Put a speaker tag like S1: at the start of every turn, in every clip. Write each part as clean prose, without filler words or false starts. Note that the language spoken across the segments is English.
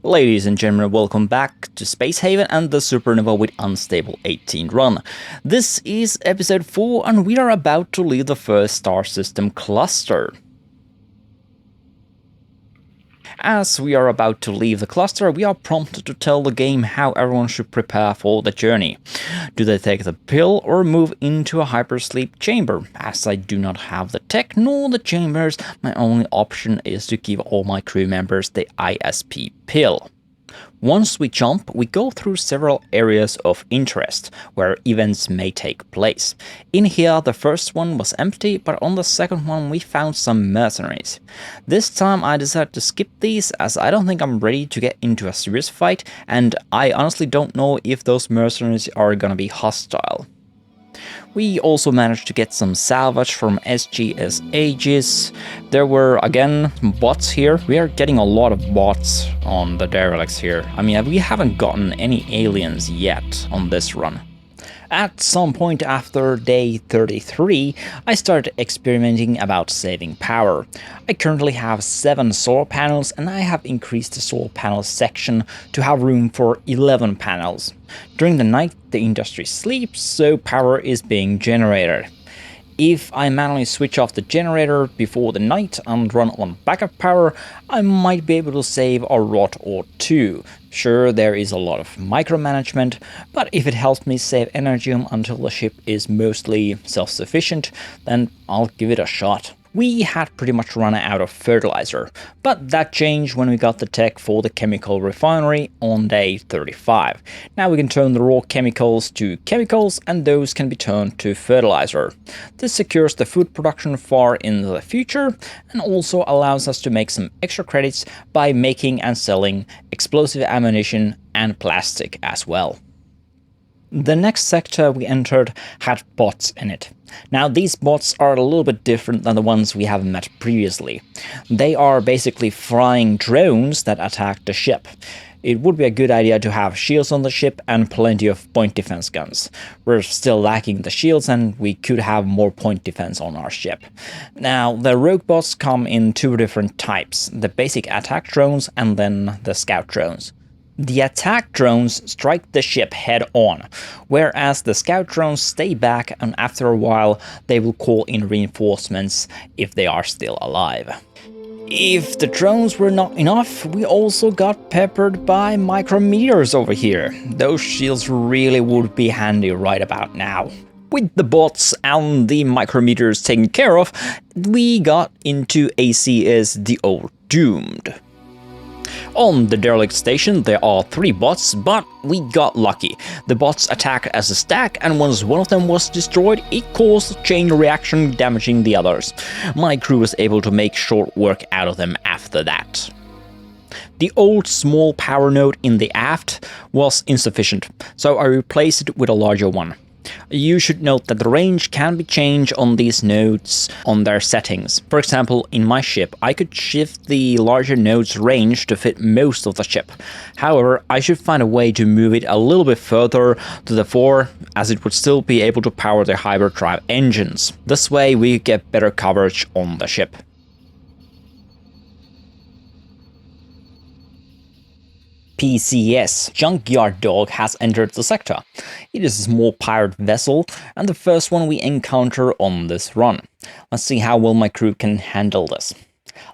S1: Ladies and gentlemen, welcome back to Spacehaven and the Supernova with Unstable18 run. This is episode 4 and we are about to leave the first star system cluster. As we are about to leave the cluster, we are prompted to tell the game how everyone should prepare for the journey. Do they take the pill or move into a hypersleep chamber? As I do not have the tech nor the chambers, my only option is to give all my crew members the ISP pill. Once we jump, we go through several areas of interest, where events may take place. In here, the first one was empty, but on the second one we found some mercenaries. This time I decided to skip these, as I don't think I'm ready to get into a serious fight, and I honestly don't know if those mercenaries are gonna be hostile. We also managed to get some salvage from SGS Aegis. There were, again, bots here. We are getting a lot of bots on the derelicts here. I mean, we haven't gotten any aliens yet on this run. At some point after day 33, I started experimenting about saving power. I currently have 7 solar panels and I have increased the solar panels section to have room for 11 panels. During the night the industry sleeps, so power is being generated. If I manually switch off the generator before the night and run on backup power, I might be able to save a rot or two. Sure, there is a lot of micromanagement, but if it helps me save energy until the ship is mostly self-sufficient, then I'll give it a shot. We had pretty much run out of fertilizer, but that changed when we got the tech for the chemical refinery on day 35. Now we can turn the raw chemicals to chemicals, and those can be turned to fertilizer. This secures the food production far into the future, and also allows us to make some extra credits by making and selling explosive ammunition and plastic as well. The next sector we entered had bots in it. Now these bots are a little bit different than the ones we have met previously. They are basically flying drones that attack the ship. It would be a good idea to have shields on the ship and plenty of point defense guns. We're still lacking the shields and we could have more point defense on our ship. Now the rogue bots come in 2 different types, the basic attack drones and then the scout drones. The attack drones strike the ship head-on, whereas the scout drones stay back and after a while they will call in reinforcements if they are still alive. If the drones were not enough, we also got peppered by micrometers over here. Those shields really would be handy right about now. With the bots and the micrometers taken care of, we got into ACS the Old Doomed. On the derelict station there are 3 bots, but we got lucky. The bots attacked as a stack, and once one of them was destroyed, it caused a chain reaction damaging the others. My crew was able to make short work out of them after that. The old small power node in the aft was insufficient, so I replaced it with a larger one. You should note that the range can be changed on these nodes on their settings. For example, in my ship, I could shift the larger node's range to fit most of the ship. However, I should find a way to move it a little bit further to the fore, as it would still be able to power the hyperdrive engines. This way we get better coverage on the ship. PCS, Junkyard Dog, has entered the sector. It is a small pirate vessel and the first one we encounter on this run. Let's see how well my crew can handle this.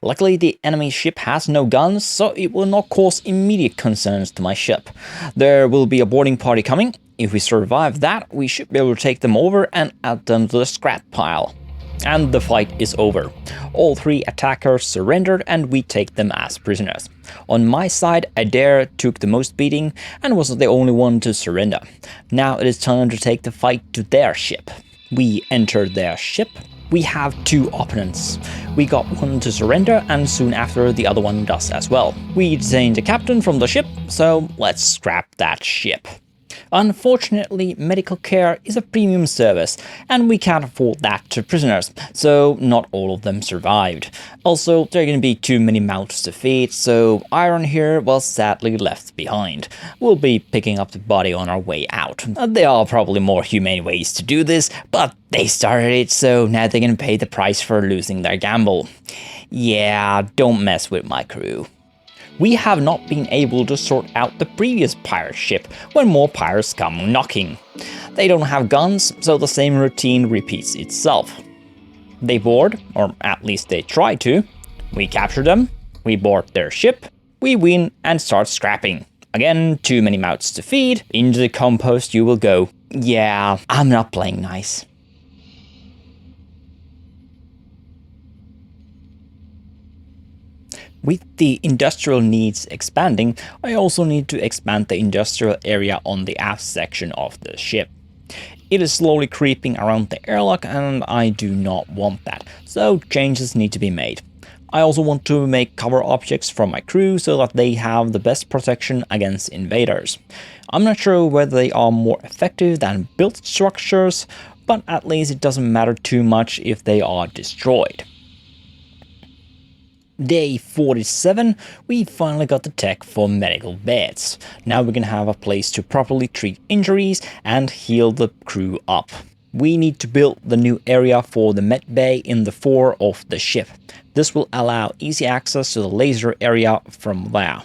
S1: Luckily the enemy ship has no guns, so it will not cause immediate concerns to my ship. There will be a boarding party coming. If we survive that, we should be able to take them over and add them to the scrap pile. And the fight is over. All 3 attackers surrendered and we take them as prisoners. On my side, Adair took the most beating and was the only one to surrender. Now it is time to take the fight to their ship. We enter their ship. We have 2 opponents. We got one to surrender and soon after the other one does as well. We detained the captain from the ship, so let's scrap that ship. Unfortunately, medical care is a premium service, and we can't afford that to prisoners, so not all of them survived. Also, there are going to be too many mouths to feed, so Iron here was sadly left behind. We'll be picking up the body on our way out. There are probably more humane ways to do this, but they started it, so now they're going to pay the price for losing their gamble. Yeah, don't mess with my crew. We have not been able to sort out the previous pirate ship when more pirates come knocking. They don't have guns, so the same routine repeats itself. They board, or at least they try to. We capture them, we board their ship, we win and start scrapping. Again, too many mouths to feed, into the compost you will go. Yeah, I'm not playing nice. With the industrial needs expanding, I also need to expand the industrial area on the aft section of the ship. It is slowly creeping around the airlock and I do not want that, so changes need to be made. I also want to make cover objects for my crew so that they have the best protection against invaders. I'm not sure whether they are more effective than built structures, but at least it doesn't matter too much if they are destroyed. Day 47, we finally got the tech for medical beds. Now we can have a place to properly treat injuries and heal the crew up. We need to build the new area for the med bay in the fore of the ship. This will allow easy access to the laser area from there.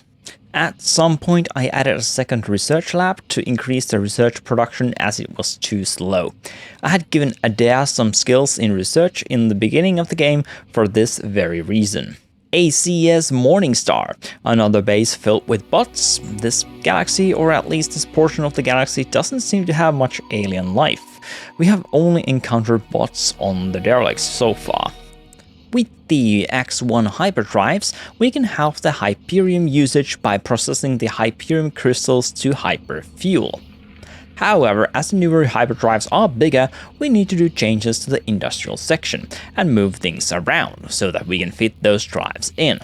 S1: At some point I added a second research lab to increase the research production as it was too slow. I had given Adair some skills in research in the beginning of the game for this very reason. ACS Morningstar, another base filled with bots. This galaxy, or at least this portion of the galaxy, doesn't seem to have much alien life. We have only encountered bots on the derelicts so far. With the X1 hyperdrives, we can halve the Hyperium usage by processing the Hyperium crystals to hyperfuel. However, as the newer hyperdrives are bigger, we need to do changes to the industrial section and move things around so that we can fit those drives in.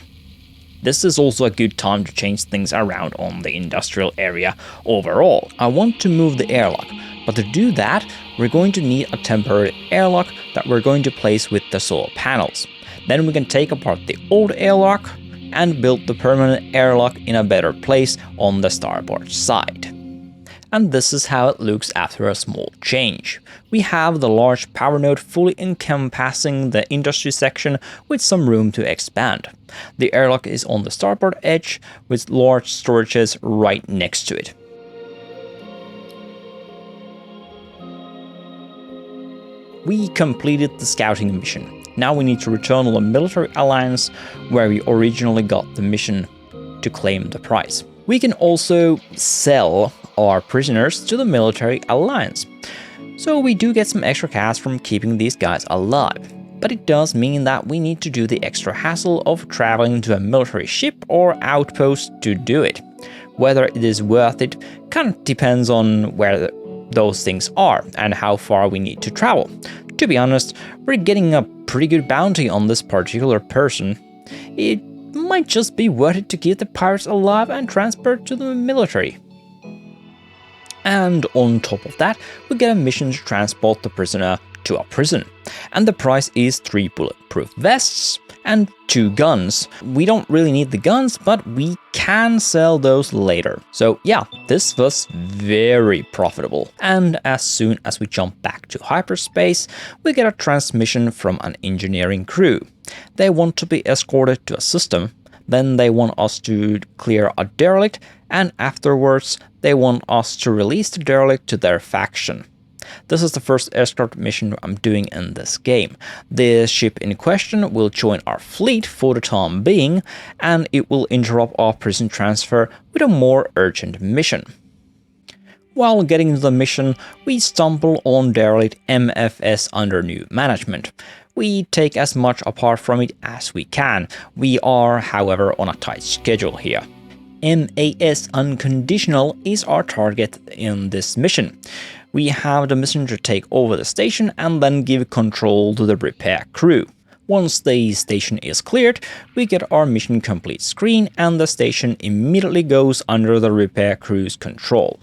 S1: This is also a good time to change things around on the industrial area overall. I want to move the airlock, but to do that, we're going to need a temporary airlock that we're going to place with the solar panels. Then we can take apart the old airlock and build the permanent airlock in a better place on the starboard side. And this is how it looks after a small change. We have the large power node fully encompassing the industry section with some room to expand. The airlock is on the starboard edge with large storages right next to it. We completed the scouting mission. Now we need to return to the military alliance where we originally got the mission to claim the prize. We can also sell our prisoners to the military alliance. So we do get some extra cash from keeping these guys alive. But it does mean that we need to do the extra hassle of traveling to a military ship or outpost to do it. Whether it is worth it kind of depends on where those things are and how far we need to travel. To be honest, we're getting a pretty good bounty on this particular person. It might just be worth it to keep the pirates alive and transfer to the military. And on top of that, we get a mission to transport the prisoner to a prison. And the price is 3 bulletproof vests and 2 guns. We don't really need the guns, but we can sell those later. So yeah, this was very profitable. And as soon as we jump back to hyperspace, we get a transmission from an engineering crew. They want to be escorted to a system, then they want us to clear a derelict, and afterwards they want us to release the derelict to their faction. This is the first escort mission I'm doing in this game. The ship in question will join our fleet for the time being, and it will interrupt our prison transfer with a more urgent mission. While getting to the mission, we stumble on derelict MFS under new management. We take as much apart from it as we can. We are, however, on a tight schedule here. MAS Unconditional is our target in this mission. We have the mission to take over the station and then give control to the repair crew. Once the station is cleared, we get our mission complete screen and the station immediately goes under the repair crew's control.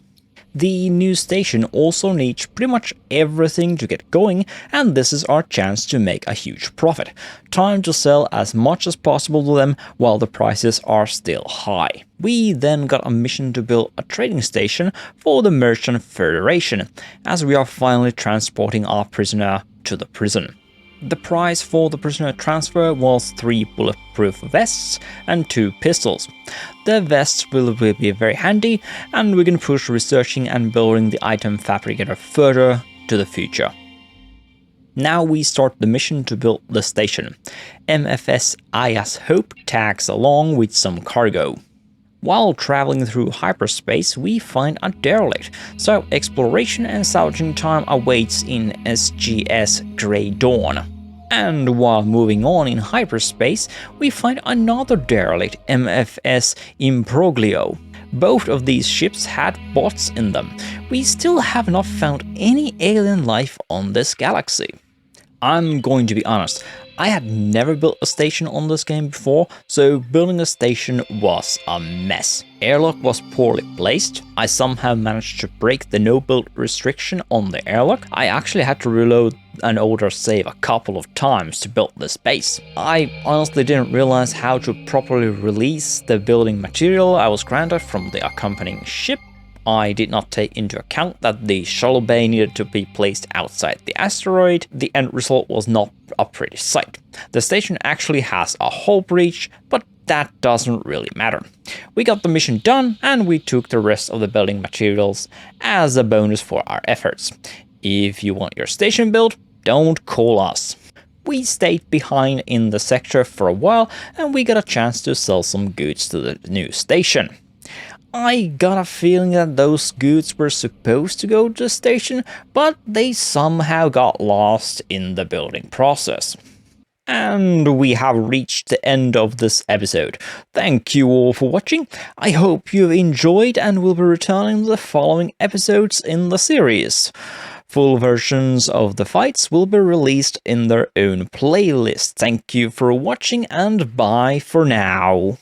S1: The new station also needs pretty much everything to get going, and this is our chance to make a huge profit. Time to sell as much as possible to them while the prices are still high. We then got a mission to build a trading station for the Merchant Federation, as we are finally transporting our prisoner to the prison. The price for the prisoner transfer was 3 bulletproof vests and 2 pistols. The vests will be very handy, and we can push researching and building the item fabricator further to the future. Now we start the mission to build the station. MFS Aya's Hope tags along with some cargo. While traveling through hyperspace, we find a derelict, so exploration and salvaging time awaits in SGS Grey Dawn. And while moving on in hyperspace, we find another derelict, MFS Imbroglio. Both of these ships had bots in them. We still have not found any alien life on this galaxy. I'm going to be honest, I had never built a station on this game before, so building a station was a mess. Airlock was poorly placed. I somehow managed to break the no build restriction on the airlock. I actually had to reload an older save a couple of times to build this base. I honestly didn't realize how to properly release the building material I was granted from the accompanying ship. I did not take into account that the shuttle bay needed to be placed outside the asteroid. The end result was not a pretty sight. The station actually has a hull breach, but that doesn't really matter. We got the mission done, and we took the rest of the building materials as a bonus for our efforts. If you want your station built, don't call us. We stayed behind in the sector for a while, and we got a chance to sell some goods to the new station. I got a feeling that those goods were supposed to go to the station, but they somehow got lost in the building process. And we have reached the end of this episode. Thank you all for watching. I hope you've enjoyed and will be returning to the following episodes in the series. Full versions of the fights will be released in their own playlist. Thank you for watching, and bye for now.